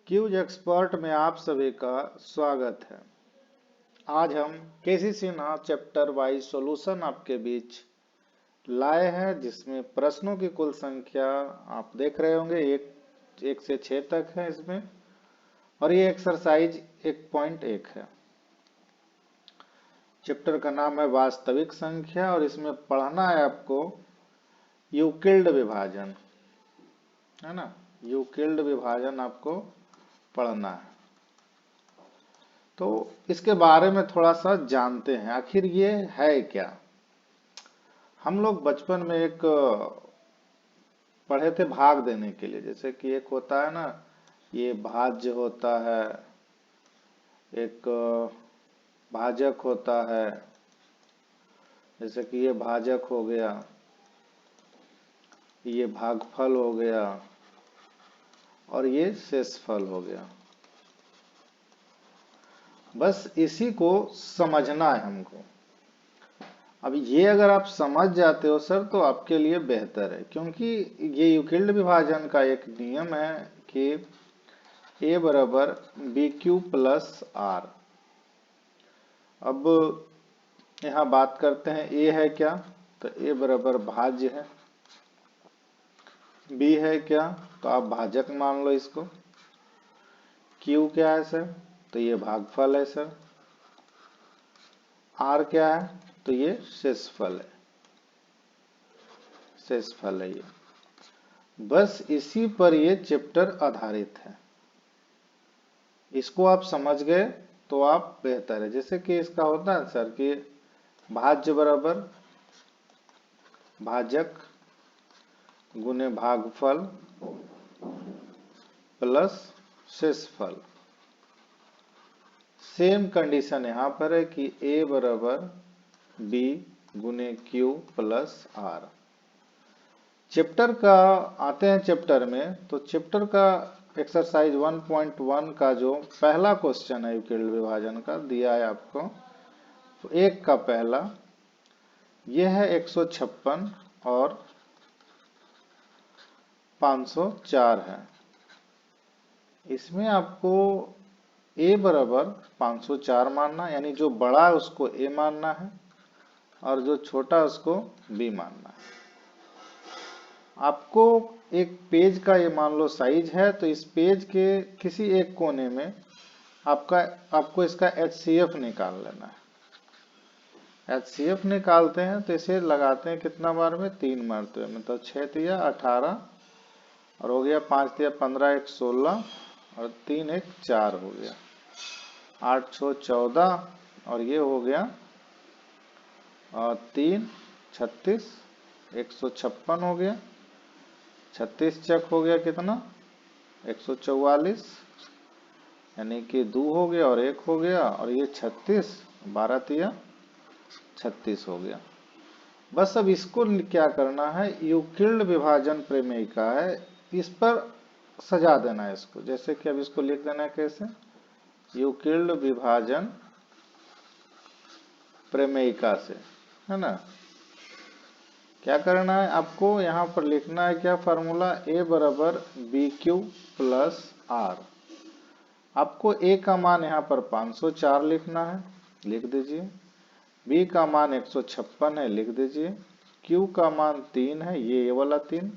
Cues expert में आप सभी का स्वागत है। आज हम केसी सिन्हा चैप्टर वाइज सॉल्यूशन आपके बीच लाए हैं, जिसमें प्रश्नों की कुल संख्या आप देख रहे होंगे एक से 6 तक है इसमें, और ये एक्सरसाइज 1.1 है। चैप्टर का नाम है वास्तविक संख्या और इसमें पढ़ना है आपको यूक्लिड विभाजन, है ना। यूक्लिड विभाजन आपको पढ़ना है, तो इसके बारे में थोड़ा सा जानते हैं आखिर ये है क्या। हम लोग बचपन में एक पढ़े थे भाग देने के लिए, जैसे कि एक होता है ना, ये भाज्य होता है, एक भाजक होता है, जैसे कि ये भाजक हो गया, ये भागफल हो गया और ये शेषफल हो गया। बस इसी को समझना है हमको। अब ये अगर आप समझ जाते हो सर तो आपके लिए बेहतर है, क्योंकि ये यूक्लिड विभाजन का एक नियम है कि a बराबर बी क्यू प्लस आर। अब यहाँ बात करते हैं a है क्या, तो a बराबर भाज्य है, b है क्या तो आप भाजक मान लो इसको, q क्या है सर तो ये भागफल है सर, r क्या है तो ये शेषफल है, शेषफल है ये। बस इसी पर ये चैप्टर आधारित है। इसको आप समझ गए तो आप बेहतर है। जैसे कि इसका होता है सर कि भाज्य बराबर भाजक गुने भागफल प्लस शेषफल। सेम कंडीशन यहाँ पर है कि a बराबर b गुने q प्लस आर। चैप्टर का आते हैं चैप्टर में, तो चैप्टर का एक्सरसाइज 1.1 का जो पहला क्वेश्चन है यूक्लिड विभाजन का दिया है आपको, तो एक का पहला ये है 156 और 504 है। इसमें आपको a बराबर 504 मानना, यानी जो बड़ा है उसको a मानना है और जो छोटा उसको b मानना है। आपको एक पेज का ये मान लो साइज है, तो इस पेज के किसी एक कोने में आपको इसका HCF निकाल लेना है। HCF निकालते हैं तो इसे लगाते हैं कितना बार में, 3 मरतबे में, तो 6 तिया 18 और हो गया 5 तिया 15 1 16 और 3 1 4 हो गया, 8 6 14 और ये हो गया 3 36 156 हो गया, 36 चक हो गया कितना 144, यानी कि 2 हो गया और 1 हो गया, और ये 36 12 तिया 36 हो गया। बस अब इसको क्या करना है, यूक्लिड विभाजन प्रमेयिका है, इस पर सजा देना है इसको। जैसे कि अब इसको लिख देना है कैसे, यूक्लिड विभाजन प्रमेयिका से, है ना। क्या करना है आपको, यहाँ पर लिखना है क्या फॉर्मूला, a बराबर बी क्यू प्लस आर। आपको a का मान यहाँ पर 504 लिखना है, लिख दीजिए। b का मान 156 है, लिख दीजिए। q का मान 3 है, ये वाला 3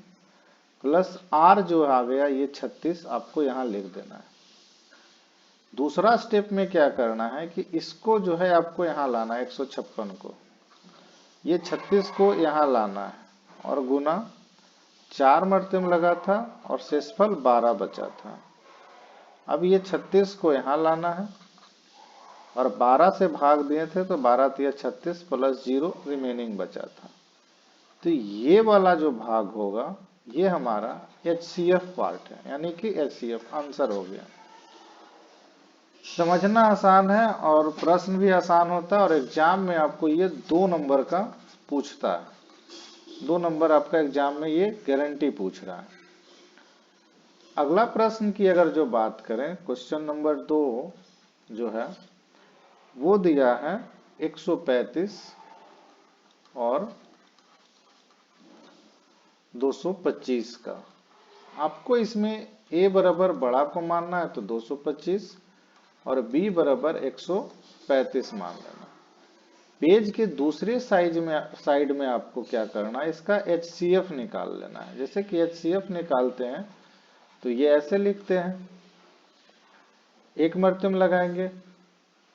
प्लस r जो आ गया ये 36 आपको यहाँ लिख देना है। दूसरा स्टेप में क्या करना है कि इसको जो है आपको यहाँ लाना है, 156 को, ये 36 को यहाँ लाना है और गुना 4 मरतबे में लगा था और शेषफल 12 बचा था। अब ये 36 को यहाँ लाना है और 12 से भाग दिए थे तो 12 तिया 36 प्लस 0 रिमेनिंग बचा था। तो ये वाला जो भाग होगा ये हमारा HCF पार्ट है, यानी कि HCF आंसर हो गया। समझना आसान है और प्रश्न भी आसान होता है, और एग्जाम में आपको ये 2 नंबर का पूछता है। 2 नंबर आपका एग्जाम में ये गारंटी पूछ रहा है। अगला प्रश्न की अगर जो बात करें, क्वेश्चन नंबर 2 जो है वो दिया है 135 और 225 का। आपको इसमें ए बराबर बड़ा को मानना है तो 225 और बी बराबर 135 मान लेना। पेज के दूसरे साइड में आपको क्या करना है, इसका HCF निकाल लेना है। जैसे कि HCF निकालते हैं तो ये ऐसे लिखते हैं, एक मर्तबे में लगाएंगे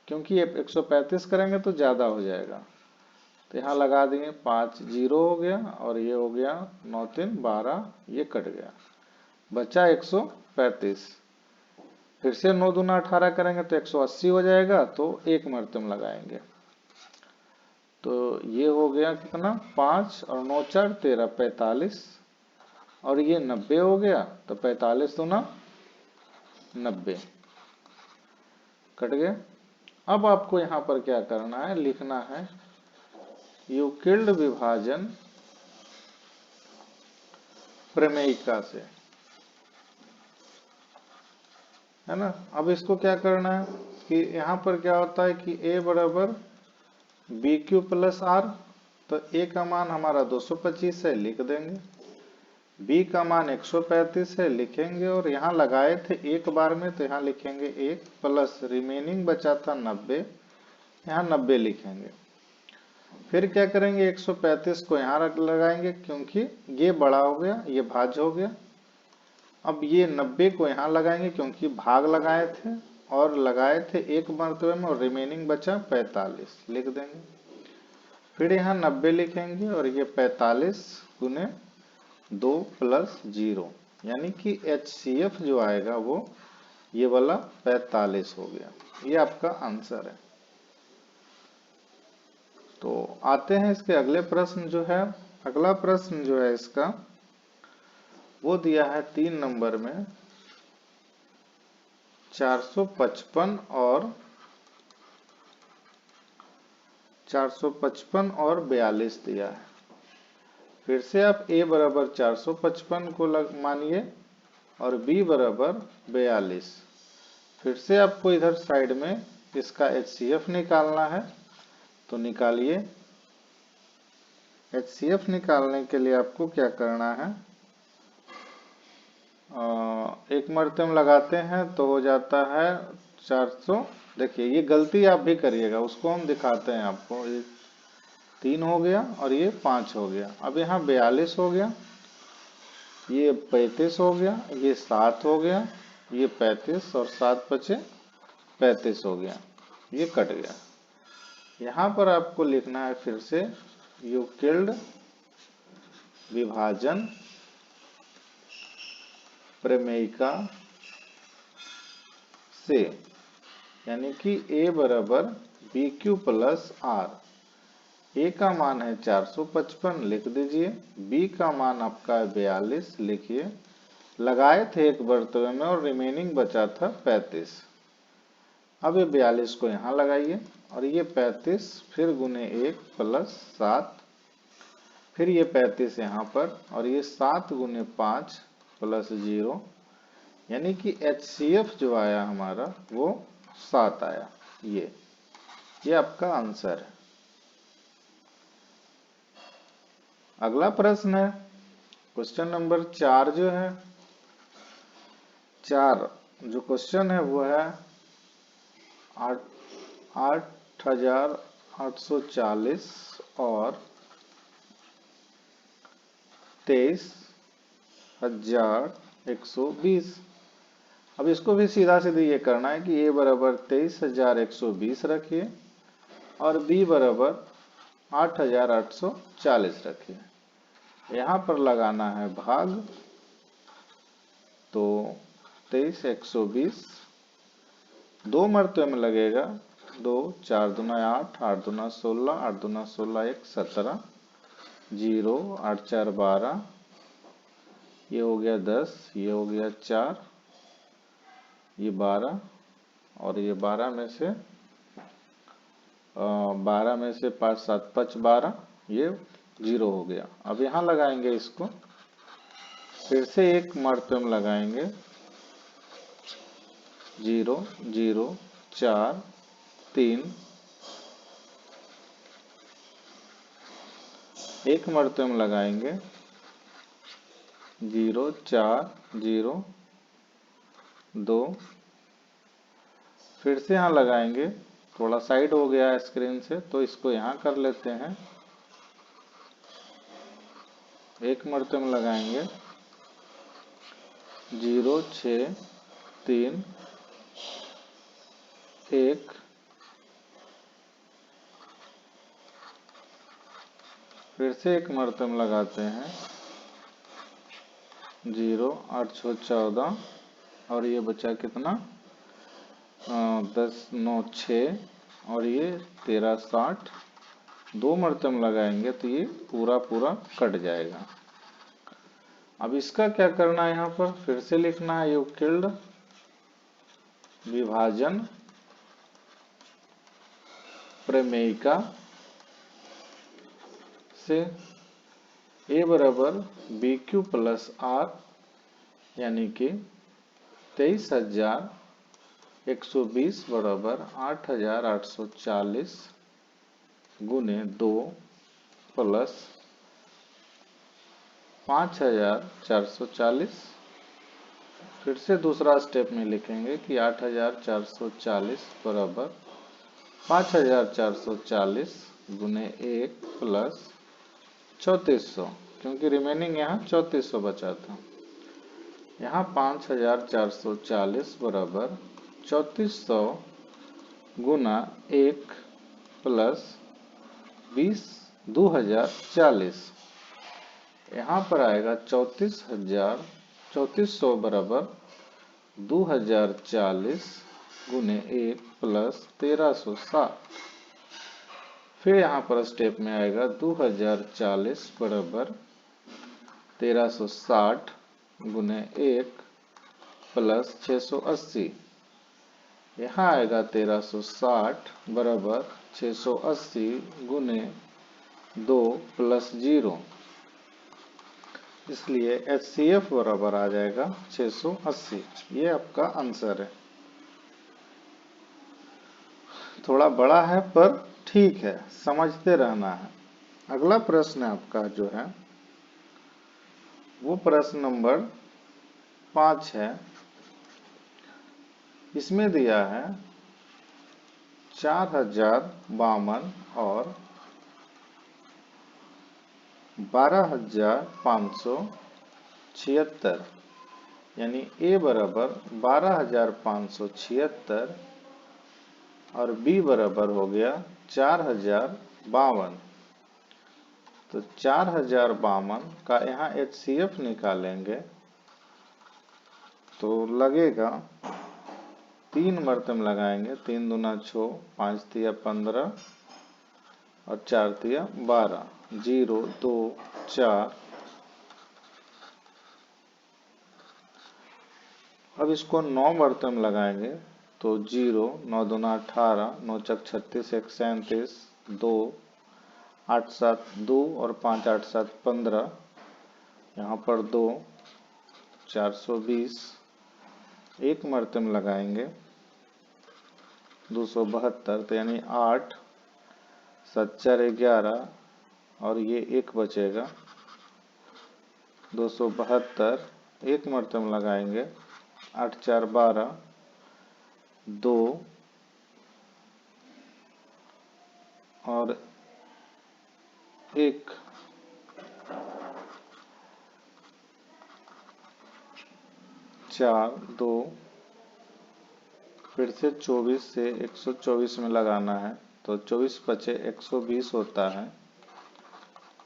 क्योंकि ये 135 करेंगे तो ज्यादा हो जाएगा, तो यहाँ लगा देंगे 5 0 हो गया और ये हो गया 9 3 12, ये कट गया, बचा 135। फिर से 9 दूना 18 करेंगे तो 180 हो जाएगा, तो एक मर्तबे में लगाएंगे। तो ये हो गया कितना, 5 और 9 4 13 45 और ये 90 हो गया, तो 45 दूना 90 कट गया। अब आपको यहाँ पर क्या करना है, लिखना है यूक्लिड विभाजन प्रमेयिका से, है ना। अब इसको क्या करना है कि यहाँ पर क्या होता है कि a बराबर बी क्यू प्लस आर, तो a का मान हमारा 225 है, लिख देंगे। b का मान 135 है, लिखेंगे। और यहाँ लगाए थे एक बार में तो यहाँ लिखेंगे 1 प्लस रिमेनिंग बचा था 90, यहाँ 90 लिखेंगे। फिर क्या करेंगे, 135 को यहाँ लगाएंगे क्योंकि ये बड़ा हो गया, ये भाज्य हो गया। अब ये 90 को यहाँ लगाएंगे क्योंकि भाग लगाए थे और लगाए थे एक मर्तबे में और रिमेनिंग बचा 45, लिख देंगे। फिर यहाँ 90 लिखेंगे और ये 45 गुने 2 प्लस 0, यानी कि HCF जो आएगा वो ये वाला 45 हो गया। ये आपका आंसर है। तो आते हैं इसके अगले प्रश्न जो है। अगला प्रश्न जो है इसका वो दिया है 3 नंबर में 455 और 42 दिया है। फिर से आप a बराबर 455 को मानिए और b बराबर 42। फिर से आपको इधर साइड में इसका HCF निकालना है, तो निकालिए। HCF निकालने के लिए आपको क्या करना है, एक मर्तबे में लगाते हैं तो हो जाता है 400। देखिए ये गलती आप भी करिएगा, उसको हम दिखाते हैं आपको। ये 3 हो गया और ये 5 हो गया। अब यहाँ 42 हो गया, ये 35 हो गया, ये 7 हो गया, ये 35 और 7 बचे 35 हो गया, ये कट गया। यहाँ पर आपको लिखना है फिर से यूक्लिड विभाजन प्रमेयिका से, यानी कि a बराबर B Q plus R. a का मान है 455, लिख दीजिए। b का मान आपका है 42, लिखिए। लगाए थे एक मर्तबे में और रिमेनिंग बचा था 35। अब ये 42 को यहाँ लगाइए और ये 35 फिर गुने 1 प्लस 7, फिर ये 35 यहाँ पर और ये 7 गुने 5 प्लस 0, यानी कि HCF जो आया हमारा वो 7 आया। ये आपका आंसर है। अगला प्रश्न है क्वेश्चन नंबर 4 जो है, 4 जो क्वेश्चन है वो है 8840 और 23120। अब इसको भी सीधा सीधी ये करना है कि a बराबर 23120 रखिए और b बराबर 8840 रखिए। यहाँ पर लगाना है भाग, तो 23120 दो मर्तबे में लगेगा, 2 4 दूना 8, 8 दूना 16, 8 दूना 16 1 17, 0 8 4 12, ये हो गया 10, ये हो गया 4, ये 12 और ये 12 में से 5 7 5 12, ये 0 हो गया। अब यहाँ लगाएंगे इसको, फिर से एक मर्तबे में लगाएंगे, 0 0 4 3, एक मर्तबे में लगाएंगे, 0 4 0 2, फिर से यहाँ लगाएंगे, थोड़ा साइड हो गया है स्क्रीन से तो इसको यहाँ कर लेते हैं, एक मरतबे में लगाएंगे 0 6 3 1, फिर से एक मरतबे में लगाते हैं 0 8 6 14, और ये बचा कितना 10 9 6, और ये 13 60, 2 मरतबे में लगाएंगे तो ये पूरा कट जाएगा। अब इसका क्या करना है, यहाँ पर फिर से लिखना है यूक्लिड विभाजन प्रमेयिका से a बराबर BQ प्लस R, यानी कि 23,120 बराबर 8,840 गुने 2 प्लस 5,440। फिर से दूसरा स्टेप में लिखेंगे कि 8,440 बराबर 5,440 गुने 1 प्लस 3400, क्योंकि रिमेनिंग यहाँ 3400 बचा था। यहाँ 5,440 बराबर 3400 गुना 1 प्लस 2040, यहाँ पर आएगा 3400 बराबर 2040 गुने 1 प्लस 1360। फिर यहाँ पर स्टेप में आएगा 2040 बराबर 1360 गुने 1 प्लस 680, यहाँ आएगा 1360 बराबर 680 गुने 2 प्लस 0, इसलिए HCF बराबर आ जाएगा 680। ये आपका आंसर है। थोड़ा बड़ा है पर ठीक है, समझते रहना है। अगला प्रश्न आपका जो है वो प्रश्न नंबर 5 है। इसमें दिया है 4052 और 12,576, यानी A बराबर 12,576 और B बराबर हो गया 4052। तो 4052 का यहाँ HCF निकालेंगे तो लगेगा 3 मरतबे लगाएंगे, 3 दूना 6, 5 तिया 15 और 4 तिया 12, 0 2 4। अब इसको 9 मरतबे में लगाएंगे तो 0 9 दूना 18, 9 चक 36, 1 37, 2 8 7 2 और 5 8 7 15, यहाँ पर 2 420, एक मरतबे में लगाएंगे 272, तो यानी 8 7 4 11, और ये एक बचेगा 272, एक मरतबे में लगाएंगे 8 4 12, 2 और 1, चार 2, फिर से 24 से 124 में लगाना है तो 24 बचे 120 होता है,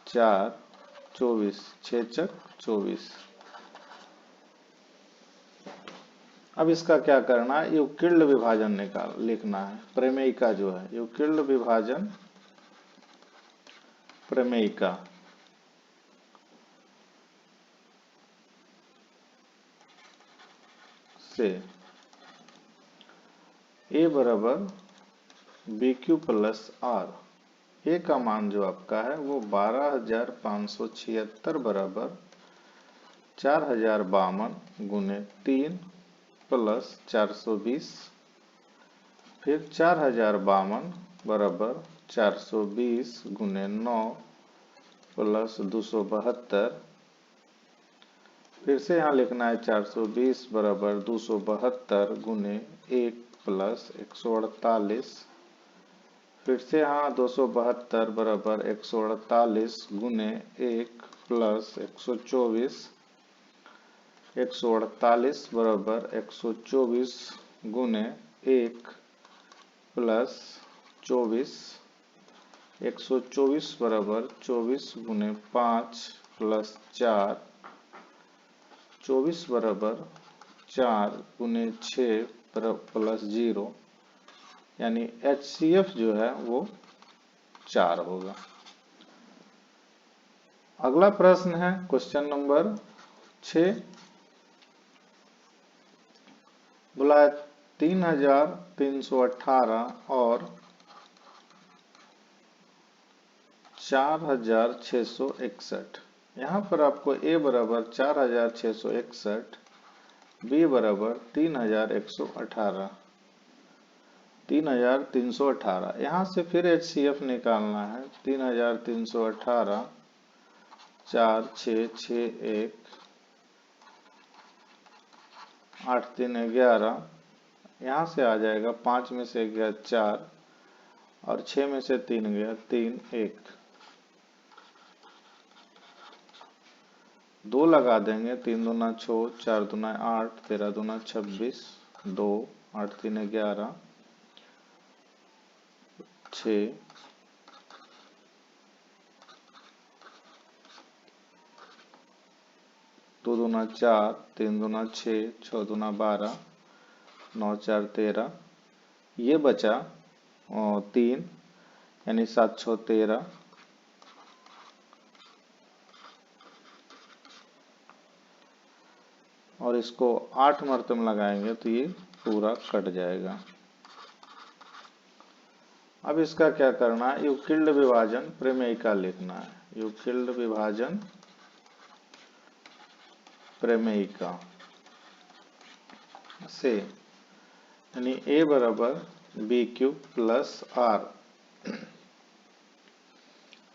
4 24, 6 चक 24। अब इसका क्या करना है, यूक्लिड विभाजन लिखना है। प्रमेयिका जो है यूक्लिड विभाजन प्रमेयिका से A बराबर BQ प्लस R, A का मान जो आपका है वो 12,576 बराबर 4,052 गुने 3 प्लस 420, फिर 4,052 बराबर 420 गुने 9 प्लस 272, फिर से यहाँ लिखना है 420 बराबर 272 गुने 1 प्लस 148। फिर से यहाँ 272 बराबर 148 गुने 1 प्लस 124। 148 बराबर 124 गुने 1 प्लस 24। 124 बराबर 24 गुने 5 प्लस 4। 24 बराबर 4 गुने 6 प्लस 0, यानी HCF जो है वो 4 होगा। अगला प्रश्न है क्वेश्चन नंबर 6। बोला 3318 और 4661। यहाँ पर आपको A बराबर 4661, B बराबर 3318, 3318। यहाँ से फिर HCF निकालना है। 3318, 4 6 6 1, 8 3 11। यहाँ से आ जाएगा 5 में से गया 4 और 6 में से 3 गया 3 1। 2 लगा देंगे, 3 दूना 6, 4 दूना 8, 13 दूना 26, 2 8 3 11, 6 2 दूना 4, 3 दूना 6, 6 दूना 12, 9 4 13। ये बचा 3, यानी 7 6 13। और इसको 8 मरतब लगाएंगे तो ये पूरा कट जाएगा। अब इसका क्या करना है, यूक्लिड विभाजन प्रमेयिका लिखना है। यूक्लिड विभाजन प्रमेयिका से, यानी A बराबर BQ प्लस R,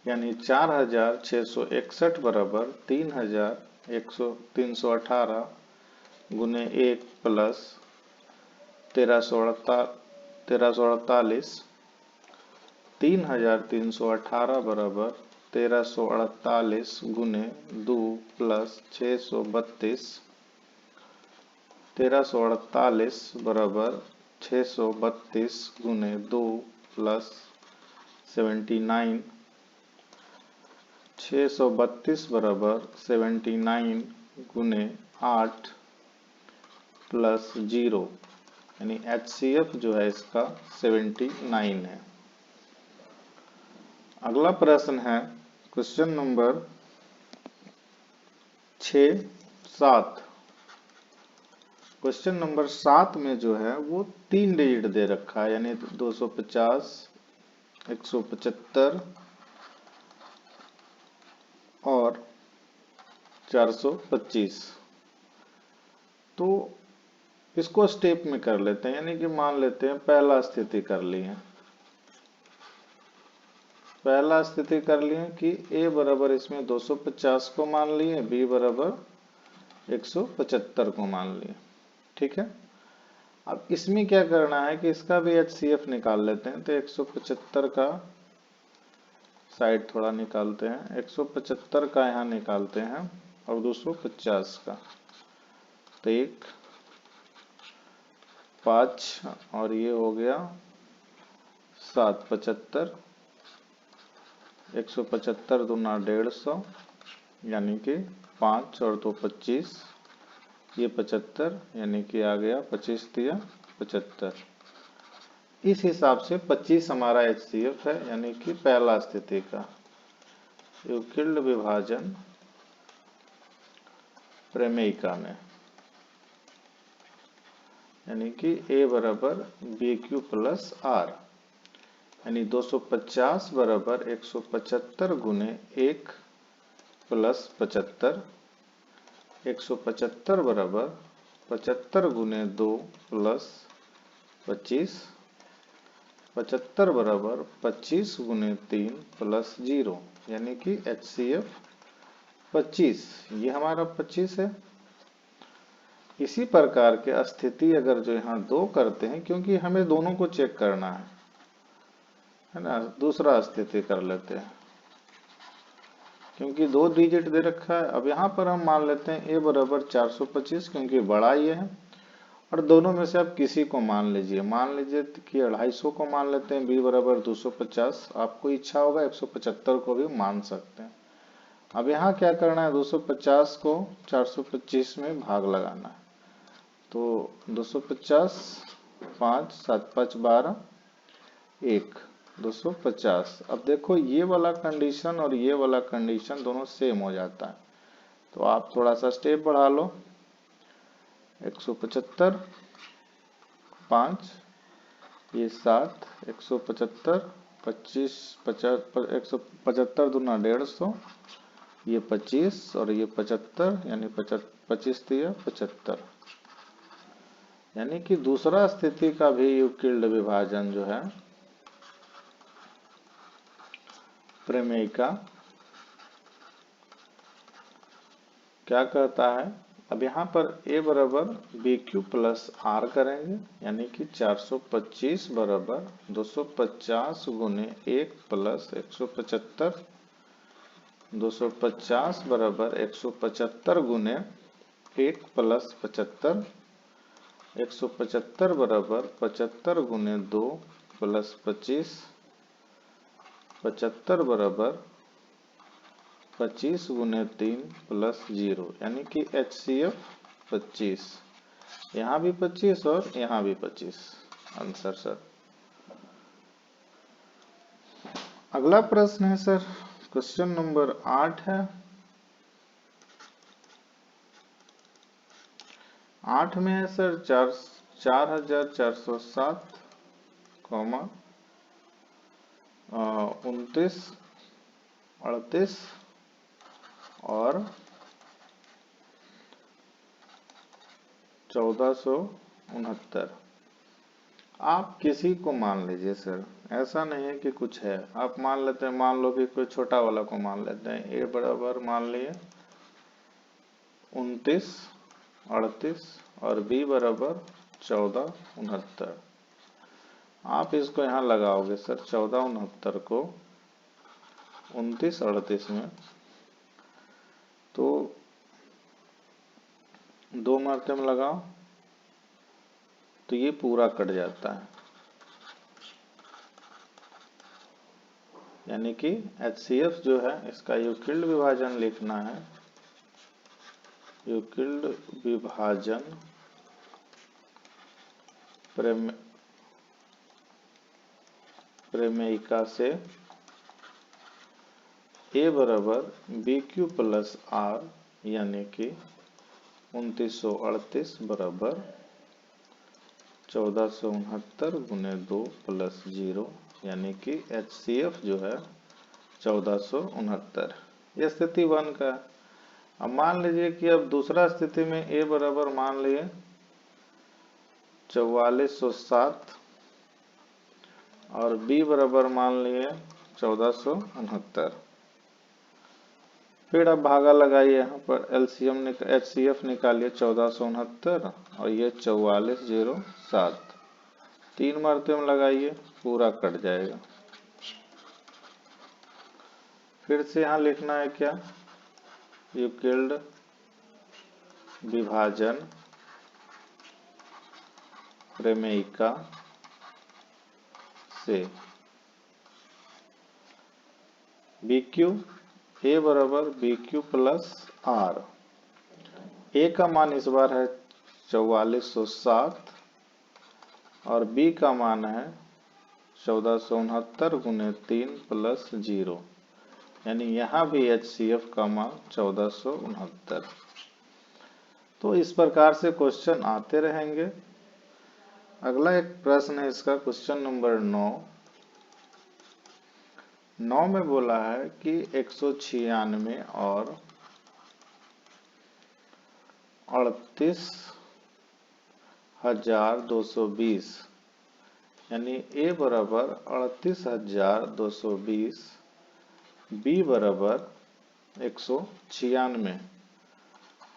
यानी 4661 बराबर 318 गुने 1 प्लस 1348। 3318 बराबर 1348 गुने 2 प्लस 632। 1348 बराबर 632 गुने 2 प्लस 79। 632 बराबर 79 गुने 8 प्लस 0, यानी HCF जो है इसका 79 है। अगला प्रश्न है क्वेश्चन नंबर 6-7। क्वेश्चन नंबर 7 में जो है वो 3 डिजिट दे रखा है, यानी 250, 175 और 425। तो इसको स्टेप में कर लेते हैं, यानी कि मान लेते हैं पहला स्थिति कर ली है। पहला स्थिति कर लिए कि A बराबर इसमें 250 को मान लिए, B बराबर 175 को मान लिए। ठीक है। अब इसमें क्या करना है कि इसका भी HCF निकाल लेते हैं। तो 175 का साइड थोड़ा निकालते हैं, 175 का यहाँ निकालते हैं और 250 का। तो 1 5 और ये हो गया 7 75। 175 दूना 150, यानी कि 5 और 2 25, ये 75, यानी कि आ गया 25 दिया 75। इस हिसाब से 25 हमारा HCF है, यानी कि पहला स्थिति का। यूक्लिड विभाजन प्रमेयिका में, यानी कि A बराबर BQ प्लस R, यानी 250 बराबर 175 गुने 1 प्लस 75। 175 बराबर 75 गुने 2 प्लस 25। 75 बराबर 25 गुने 3 प्लस 0, यानी कि HCF 25। ये हमारा 25 है। इसी प्रकार के स्थिति अगर जो यहाँ 2 करते हैं, क्योंकि हमें दोनों को चेक करना है ना, दूसरा स्थिति कर लेते हैं क्योंकि 2 डिजिट दे रखा है। अब यहाँ पर हम मान लेते हैं a बराबर 425 क्योंकि बड़ा ये है, और दोनों में से आप किसी को मान लीजिए कि 250 को मान लेते हैं, b बराबर 250। आपको इच्छा होगा 175 को भी मान सकते हैं। अब यहाँ क्या करना है, 250 को 425 में भाग लगाना है। तो 250 5 7 5 12 1 250। अब देखो ये वाला कंडीशन और ये वाला कंडीशन दोनों सेम हो जाता है, तो आप थोड़ा सा स्टेप बढ़ा लो। 175 5 ये 7 175 25 175 दूना 150, ये 25 और ये 75, यानी 25 दिया 75। यानी कि दूसरा स्थिति का भी यूक्लिड विभाजन जो है प्रमेय का क्या कहता है। अब यहाँ पर a बराबर बी क्यू प्लस आर करेंगे, यानी कि 425 बराबर 250 गुने 1 प्लस 175, 250 बराबर 175 गुने 1 प्लस 75, 175 बराबर 75 गुने 2 प्लस 25, 75 बराबर 25 गुने 3 प्लस 0, यानी कि HCF 25। यहाँ भी 25 और यहाँ भी 25 आंसर सर। अगला प्रश्न है सर, क्वेश्चन नंबर 8 है। 8 में है सर 4407 कॉमा 29 38 और 1469। आप किसी को मान लीजिए सर, ऐसा नहीं है कि कुछ है, आप मान लेते हैं, मान लो कि कोई छोटा वाला को मान लेते हैं। a बराबर मान लिए 29 38 और b बराबर 1469। आप इसको यहाँ लगाओगे सर, 1469 को 29 38 में, तो 2 मरते में लगाओ तो ये पूरा कट जाता है, यानी कि HCF जो है इसका यूक्लिड विभाजन लिखना है। यूक्लिड विभाजन प्रमेयिका से a बराबर बी क्यू प्लस आर, यानी कि 2938 बराबर 1469 गुने 2 प्लस 0, यानी कि HCF जो है 1469। यह स्थिति 1 का। अब मान लीजिए कि अब दूसरा स्थिति में a बराबर मान लिए 4407 और b बराबर मान लिए 1469। फिर अब भागा लगाइए, यहाँ पर LCM HCF निकालिए 1469 और ये 4407, 3 मरते में लगाइए, पूरा कट जाएगा। फिर से यहाँ लिखना है क्या, यूक्लिड विभाजन प्रमेयिका से BQ a बराबर BQ प्लस आर। a का मान इस बार है 4407 और b का मान है 1469 गुने 3 प्लस 0, यानी यहाँ भी HCF का मान 1469। तो इस प्रकार से क्वेश्चन आते रहेंगे। अगला एक प्रश्न है इसका, क्वेश्चन नंबर 9 में बोला है कि 196 और 38,220, यानी a बराबर 38,220, b बराबर 196।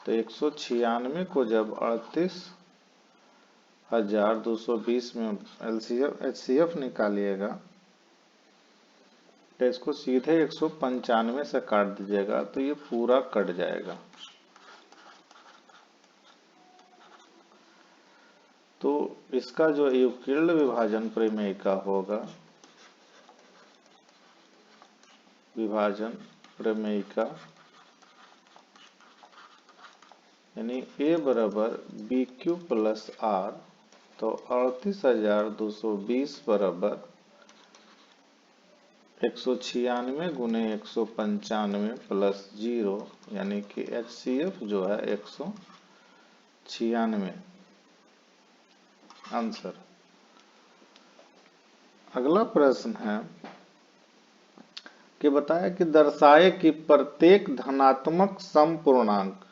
तो 196 को जब 38,220 में HCF निकालिएगा तो इसको सीधे 195 से काट दीजिएगा तो ये पूरा कट जाएगा। तो इसका जो यूक्लिड विभाजन प्रमेय का होगा, विभाजन प्रमेय का यानी A बराबर BQ प्लस R, तो 38,220 बराबर 196 गुने 195 प्लस 0 यानी कि HCF जो है 196 आंसर। अगला प्रश्न है कि बताया कि दर्शाए कि प्रत्येक धनात्मक समपूर्णांक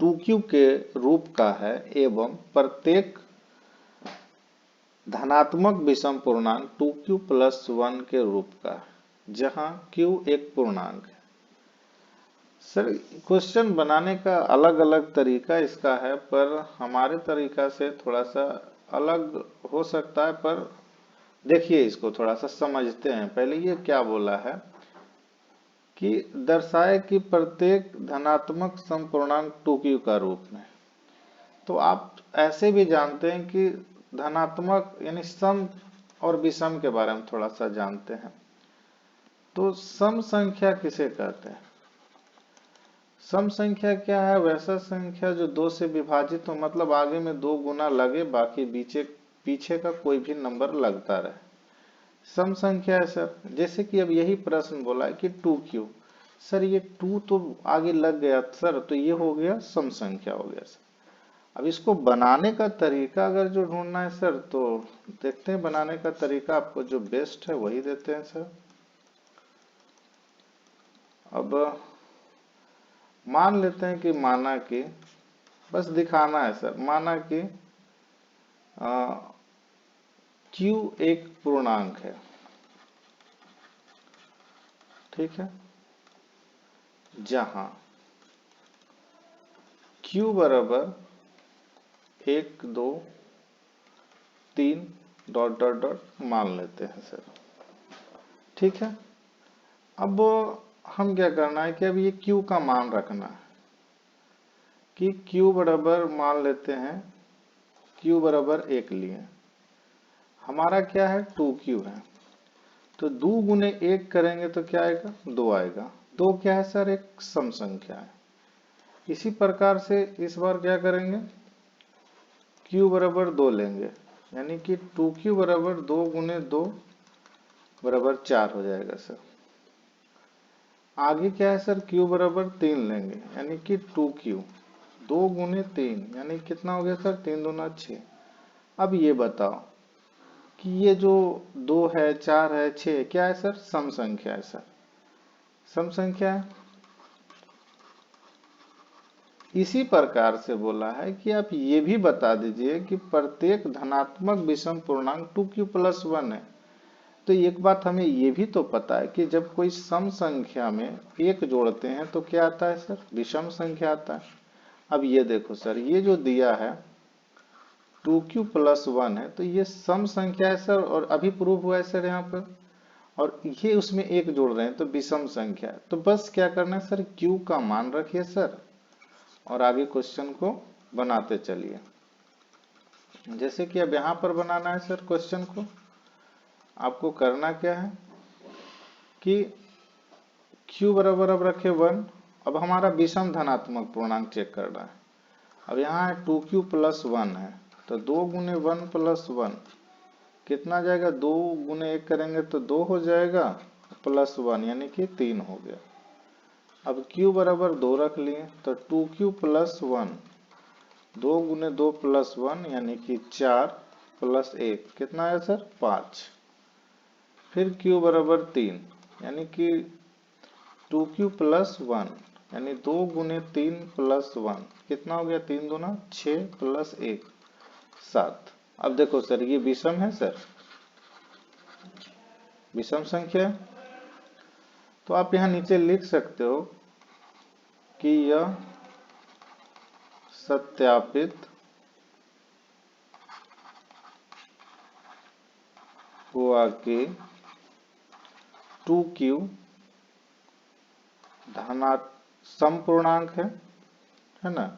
2q के रूप का है एवं प्रत्येक धनात्मक विषम पूर्णांक 2q प्लस 1 के रूप का है, जहां q एक पूर्णांक है। सर क्वेश्चन बनाने का अलग अलग तरीका इसका है, पर हमारे तरीका से थोड़ा सा अलग हो सकता है, पर देखिए इसको थोड़ा सा समझते हैं। पहले ये क्या बोला है कि दर्शाए कि प्रत्येक धनात्मक समपूर्णांक 2q का रूप में, तो आप ऐसे भी जानते हैं कि धनात्मक यानी सम और विषम के बारे में थोड़ा सा जानते हैं। तो सम संख्या किसे कहते हैं? सम संख्या क्या है? वैसा संख्या जो 2 से विभाजित हो, मतलब आगे में 2 गुना लगे, बाकी पीछे का कोई भी नंबर लगता रहे, सम संख्या है सर। जैसे कि अब यही प्रश्न बोला है कि 2q, सर ये 2 तो आगे लग गया सर, तो ये हो गया सम संख्या हो गया सर। अब इसको बनाने का तरीका अगर जो ढूंढना है सर, तो देखते हैं बनाने का तरीका, आपको जो बेस्ट है वही देते हैं सर। अब मान लेते हैं कि माना कि बस दिखाना है सर, माना कि q एक पूर्णांक है, ठीक है, जहां q बराबर 1 2 3 डॉट डॉट डॉट मान लेते हैं सर, ठीक है। अब हम क्या करना है कि अब ये q का मान रखना है कि q बराबर मान लेते हैं, q बराबर 1 लिए, हमारा क्या है 2q है, तो 2 गुने 1 करेंगे तो क्या आएगा 2 आएगा। 2 क्या है सर? एक सम संख्या है। इसी प्रकार से इस बार क्या करेंगे, q बराबर 2 लेंगे, यानी कि 2q बराबर 2 गुने 2 बराबर 4 हो जाएगा सर। आगे क्या है सर, q बराबर 3 लेंगे, यानी कि 2q 2 गुने 3 यानी कितना हो गया सर 3 दूना 6। अब ये बताओ कि ये जो 2 है 4 है 6 क्या है सर? सम संख्या है सर, सम संख्या है। इसी प्रकार से बोला है कि आप ये भी बता दीजिए कि प्रत्येक धनात्मक विषम पूर्णांक 2q प्लस 1 है। तो एक बात हमें ये भी तो पता है कि जब कोई सम संख्या में 1 जोड़ते हैं तो क्या आता है सर? विषम संख्या आता है। अब ये देखो सर, ये जो दिया है 2q प्लस 1 है, तो ये सम संख्या है सर, और अभी प्रूफ हुआ है सर यहाँ पर, और ये उसमें 1 जोड़ रहे हैं तो विषम संख्या है। तो बस क्या करना है सर, q का मान रखिए सर, और आगे क्वेश्चन को बनाते चलिए। जैसे कि अब यहाँ पर बनाना है सर क्वेश्चन को, आपको करना क्या है कि q बराबर अब रखे 1। अब हमारा विषम धनात्मक पूर्णांक चेक करना है। अब यहाँ है 2q प्लस 1 है, तो 2 गुने 1 प्लस 1 कितना जाएगा, 2 गुने 1 करेंगे तो 2 हो जाएगा, प्लस 1 यानी कि 3 हो गया। अब q बराबर 2 रख लिए, तो 2q प्लस 1 2 गुने 2 प्लस 1 यानी कि 4 प्लस 1 कितना है सर 5। फिर q बराबर 3 यानी कि 2q प्लस 1 यानी 2 गुने 3 प्लस 1 कितना हो गया, 3 दूना 6 प्लस 1 7। अब देखो सर ये विषम है सर, विषम संख्या है, तो आप यहाँ नीचे लिख सकते हो कि यह सत्यापित हुआ कि 2q समपूर्णांक है ना।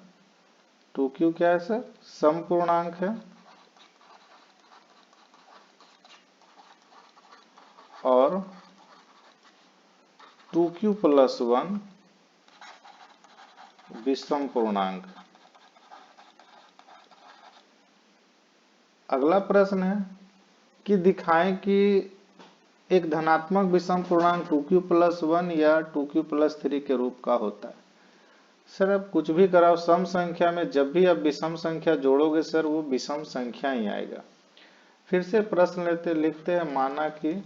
2q क्या है सर? समपूर्णांक है और 2q + 1 विषम पूर्णांक। अगला प्रश्न है कि दिखाएं कि एक धनात्मक विषम पूर्णांक 2q + 1 या 2q + 3 के रूप का होता है। सर अब कुछ भी कराओ, सम संख्या में जब भी आप विषम संख्या जोड़ोगे सर वो विषम संख्या ही आएगा। फिर से प्रश्न लिखते हैं, माना कि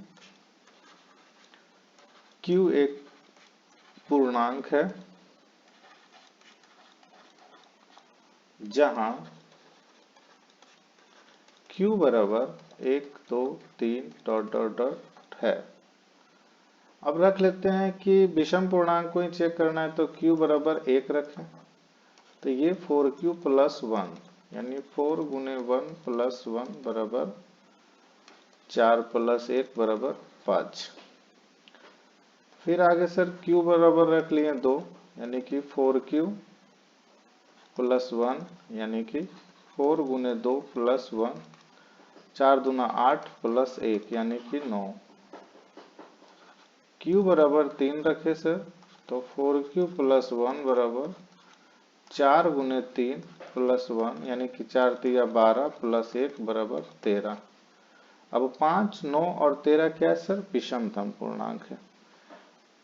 q एक पूर्णांक है जहां q बराबर 1 2 3 ... है। अब रख लेते हैं कि विषम पूर्णांक को ही चेक करना है तो q बराबर 1 रखें, तो ये 4q + 1 यानी 4 × 1 + 1 बराबर 4 + 1 बराबर 5। फिर आगे सर q बराबर रख लिए 2 यानी कि 4q + 1 यानी कि 4 × 2 + 1 4 दूना 8 + 1 यानी कि 9। q बराबर 3 रखे सर तो 4q + 1 बराबर 4 × 3 + 1 यानी कि 4 × 3 = 12 + 1 बराबर 13। अब 5 9 और 13 क्या है सर? विषमतम पूर्णांक है।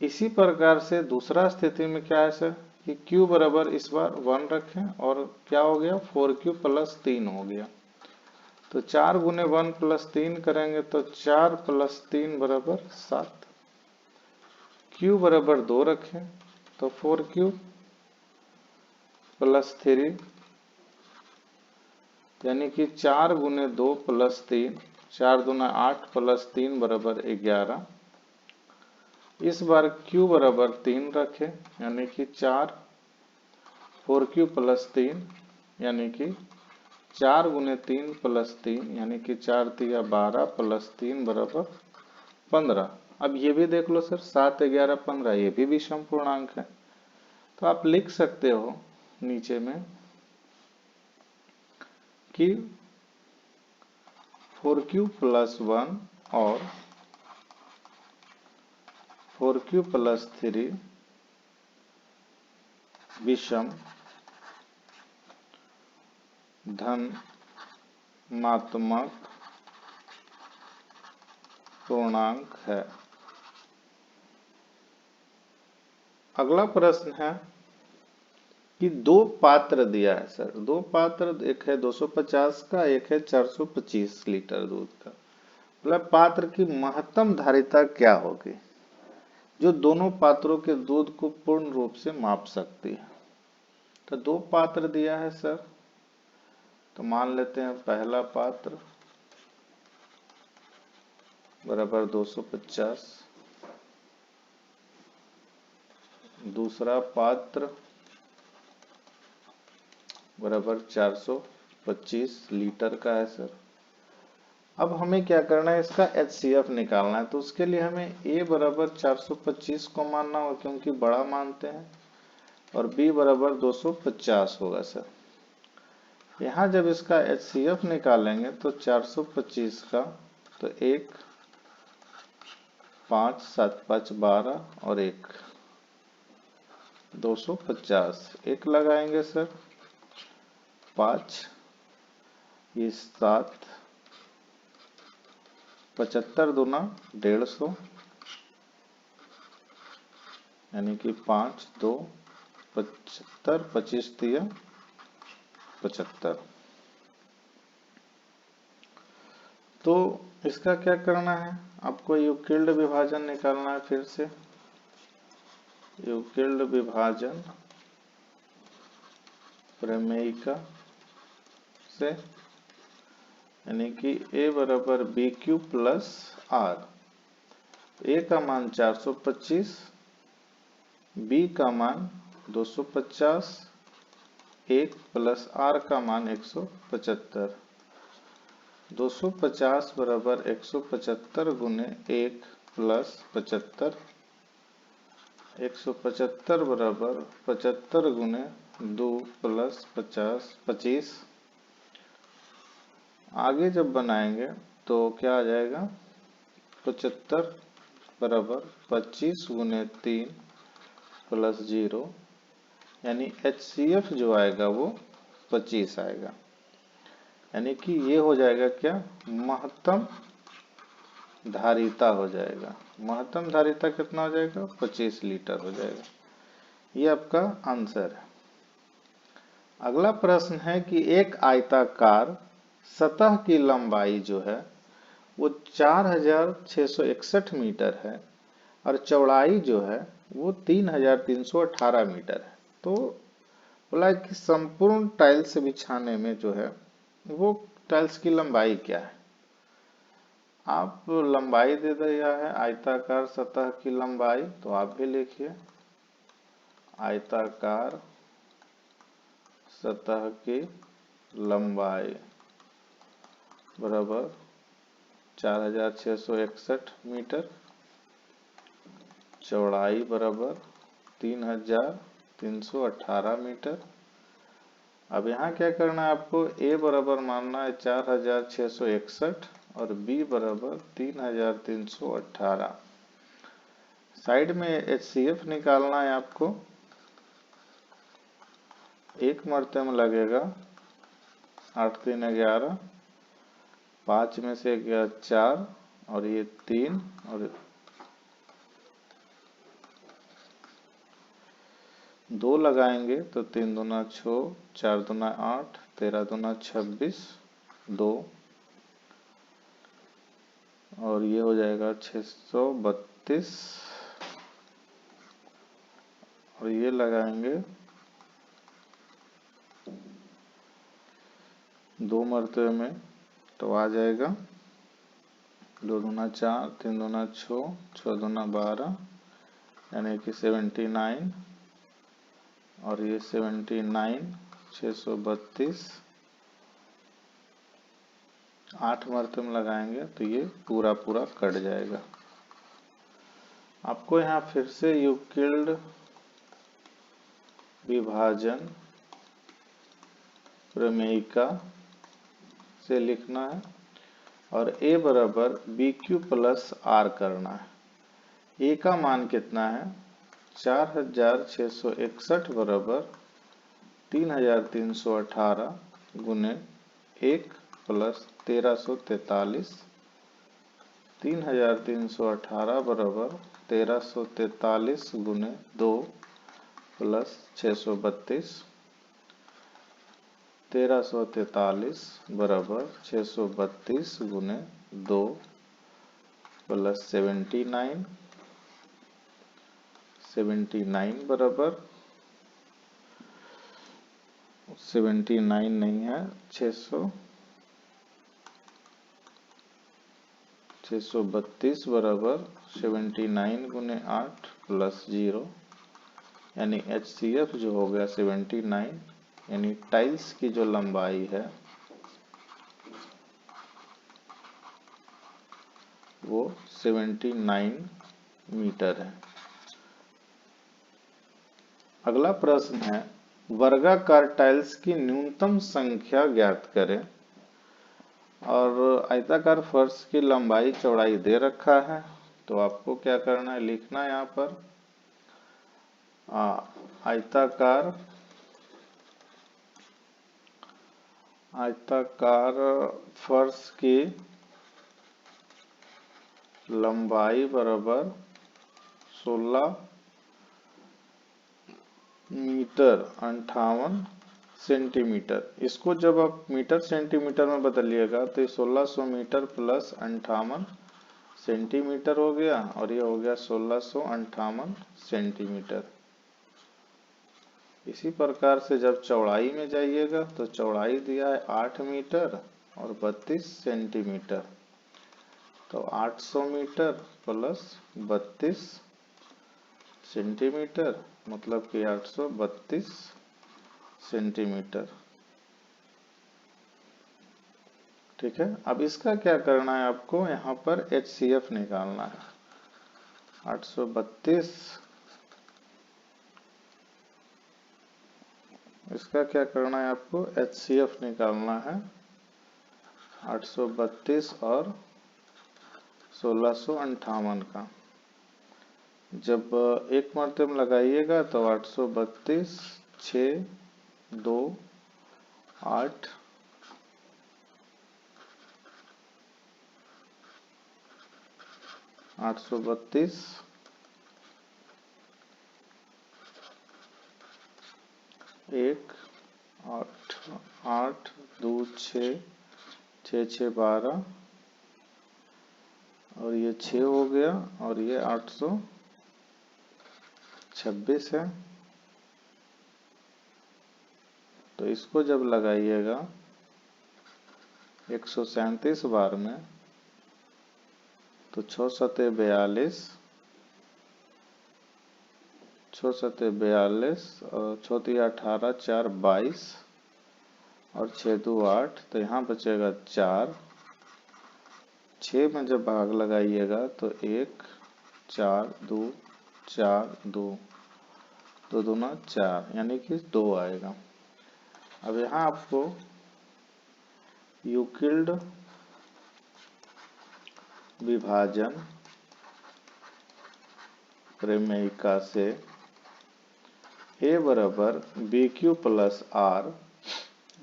इसी प्रकार से दूसरा स्थिति में क्या है सर कि q बराबर इस बार 1 रखें और क्या हो गया? 4q + 3 हो गया, तो 4 × 1 + 3 करेंगे तो 4 + 3 बराबर 7। q बराबर 2 रखें तो 4q + 3 यानी कि 4 × 2 + 3 4 दूना 8 + 3 बराबर 11। इस बार q बराबर 3 रखें यानी कि 4q + 3 यानी कि 4 × 3 + 3 यानी कि 4 × 3 = 12 + 3 बराबर 15। अब ये भी देख लो सर 7 11 15 ये भी विषम पूर्णांक है, तो आप लिख सकते हो नीचे में कि 4q + 1 और 4q + 3 विषम धनात्मक पूर्णांक है। अगला प्रश्न है कि 2 पात्र दिया है सर, 2 पात्र, एक है 250 का, एक है 425 लीटर दूध का। मतलब पात्र की महत्तम धारिता क्या होगी जो दोनों पात्रों के दूध को पूर्ण रूप से माप सकती है। तो 2 पात्र दिया है सर, तो मान लेते हैं पहला पात्र बराबर 250, दूसरा पात्र बराबर 425 लीटर का है सर। अब हमें क्या करना है, इसका HCF निकालना है, तो उसके लिए हमें A बराबर 425 को मानना होगा क्योंकि बड़ा मानते हैं, और B बराबर 250 होगा सर। यहाँ जब इसका HCF निकालेंगे तो 425 का तो 1 5 7 5 12 और 1 250 1 लगाएंगे सर, 5 ये 7 75 दूना 150 यानी कि 5 2 75 25 दिया 75। तो इसका क्या करना है, आपको यूक्लिड विभाजन निकालना है। फिर से यूक्लिड विभाजन प्रमेयिका से, यानी कि A बराबर BQ + R। A का मान 425, B का मान 250 1 प्लस आर का मान 175। 250 बराबर 175 गुने 1 प्लस 75। 175 बराबर 75 गुने 2 प्लस 25। आगे जब बनाएंगे तो क्या आ जाएगा, 75 बराबर 25 गुने 3 प्लस 0, यानी HCF जो आएगा वो 25 आएगा। यानी कि ये हो जाएगा क्या, महत्तम धारिता हो जाएगा। महत्तम धारिता कितना हो जाएगा, 25 लीटर हो जाएगा। ये आपका आंसर है। अगला प्रश्न है कि एक आयताकार सतह की लंबाई जो है वो 4661 मीटर है और चौड़ाई जो है वो 3318 मीटर है। तो बोला कि संपूर्ण टाइल्स बिछाने में जो है वो टाइल्स की लंबाई क्या है। आप लंबाई दे दिया है आयताकार सतह की लंबाई, तो आप भी लिखिए आयताकार सतह की लंबाई बराबर 4661 मीटर, चौड़ाई बराबर 3318 मीटर। अब यहाँ क्या करना है आपको, A बराबर मानना है 4661 और B बराबर 3318। साइड में HCF निकालना है आपको। एक मरते में लगेगा 8 3 11, 5 में से गया 4 और ये 3 और 2 लगाएंगे तो 3 दूना 6, 4 दूना 8, 13 दूना 26, 2 और ये हो जाएगा 632 और ये लगाएंगे 2 मरतबे में तो आ जाएगा 2 दूना 4, 3 दूना 6, 6 दूना 12, यानी कि 79 और ये 79, 632 8 मरतबे में लगाएंगे तो ये पूरा पूरा कट जाएगा। आपको यहाँ फिर से यूक्लिड विभाजन प्रमेयिका से लिखना है और A बराबर BQ प्लस R करना है। A का मान कितना है, 4661 बराबर 3318 गुने 1 प्लस 1343। 3318 बराबर 1343 गुने 2 प्लस 632। 1343 बराबर 632 गुने 2 प्लस 79। 79 बराबर 79 नहीं है, 632 बराबर 79 गुने 8 प्लस 0, यानी HCF जो हो गया 79, यानी टाइल्स की जो लंबाई है वो 79 मीटर है। अगला प्रश्न है, वर्गाकार टाइल्स की न्यूनतम संख्या ज्ञात करें और आयताकार फर्श की लंबाई चौड़ाई दे रखा है। तो आपको क्या करना है, लिखना है यहाँ पर आयताकार फर्श की लंबाई बराबर 16 मीटर 58 सेंटीमीटर। इसको जब आप मीटर सेंटीमीटर में बदलिएगा तो 1600 मीटर प्लस 58 सेंटीमीटर हो गया और ये हो गया 1658 सेंटीमीटर। इसी प्रकार से जब चौड़ाई में जाइएगा तो चौड़ाई दिया है 8 मीटर और 32 सेंटीमीटर, तो 800 मीटर प्लस 32 सेंटीमीटर मतलब कि 832 सेंटीमीटर। ठीक है, अब इसका क्या करना है आपको, यहाँ पर HCF निकालना है। 832, इसका क्या करना है आपको, HCF निकालना है। 832 और 1658 का जब एक मरतब लगाइएगा तो 832, 6, 2, 8, 832, 1, 8, 8, 2, 6, 6, 6, 12 और ये 6 हो गया और ये 826 है। तो इसको जब लगाइएगा 137 बार में तो 6 सते 42, 6 सते 42 और 6 तिया 18, 4 22 और 6 2 8, तो यहाँ बचेगा 4। 6 में जब भाग लगाइएगा तो 1, 4, 2, 4, 2, 2 दूना 4, यानी कि 2 आएगा। अब यहाँ आपको यूक्लिड विभाजन प्रमेयिका से A बराबर BQ प्लस R,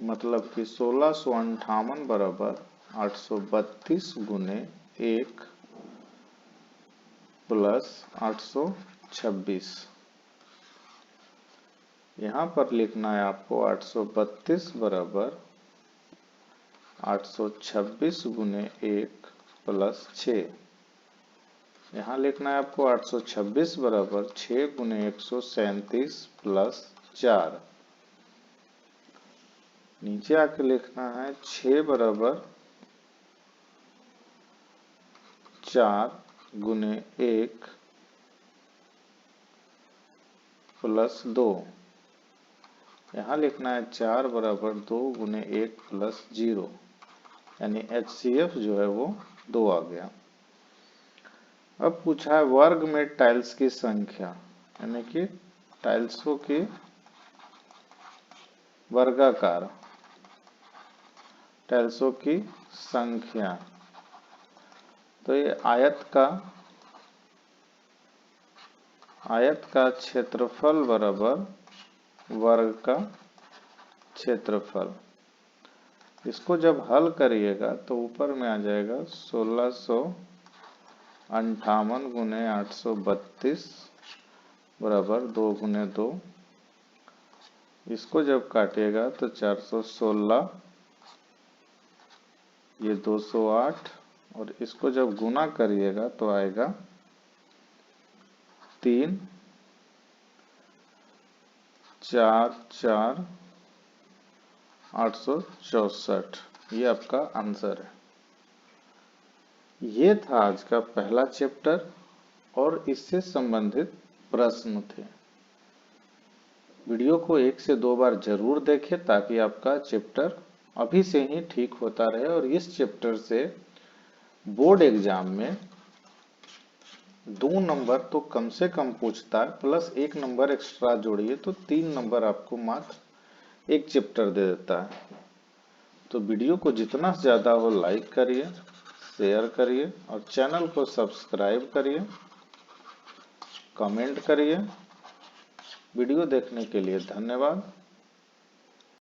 मतलब कि 1658 बराबर 832 गुने 1 प्लस 826। यहाँ पर लिखना है आपको 832 बराबर 826 गुने 1 प्लस 6। यहाँ लिखना है आपको 826 बराबर 6 गुने 137 प्लस 4। नीचे आके लिखना है 6 बराबर 4 गुने 1 प्लस 2। यहाँ लिखना है 4 बराबर 2 गुने 1 प्लस 0, यानी HCF जो है वो 2 आ गया। अब पूछा है वर्ग में टाइल्स की संख्या, यानी कि टाइल्सों की वर्गाकार, टाइल्सों की संख्या। तो ये आयत का क्षेत्रफल बराबर वर्ग का क्षेत्रफल। इसको जब हल करिएगा तो ऊपर में आ जाएगा 1658 गुने 832 बराबर 2 गुने 2। इसको जब काटिएगा तो 416, ये 208 और इसको जब गुना करिएगा तो आएगा 3, 4, 4, 864। ये आपका आंसर है। ये था आज का पहला चैप्टर और इससे संबंधित प्रश्न थे। वीडियो को 1 से 2 बार जरूर देखें ताकि आपका चैप्टर अभी से ही ठीक होता रहे और इस चैप्टर से बोर्ड एग्जाम में 2 नंबर तो कम से कम पूछता है, प्लस 1 नंबर एक्स्ट्रा जोड़िए तो 3 नंबर आपको मात्र एक चैप्टर दे देता है। तो वीडियो को जितना ज्यादा हो लाइक करिए, शेयर करिए और चैनल को सब्सक्राइब करिए, कमेंट करिए। वीडियो देखने के लिए धन्यवाद।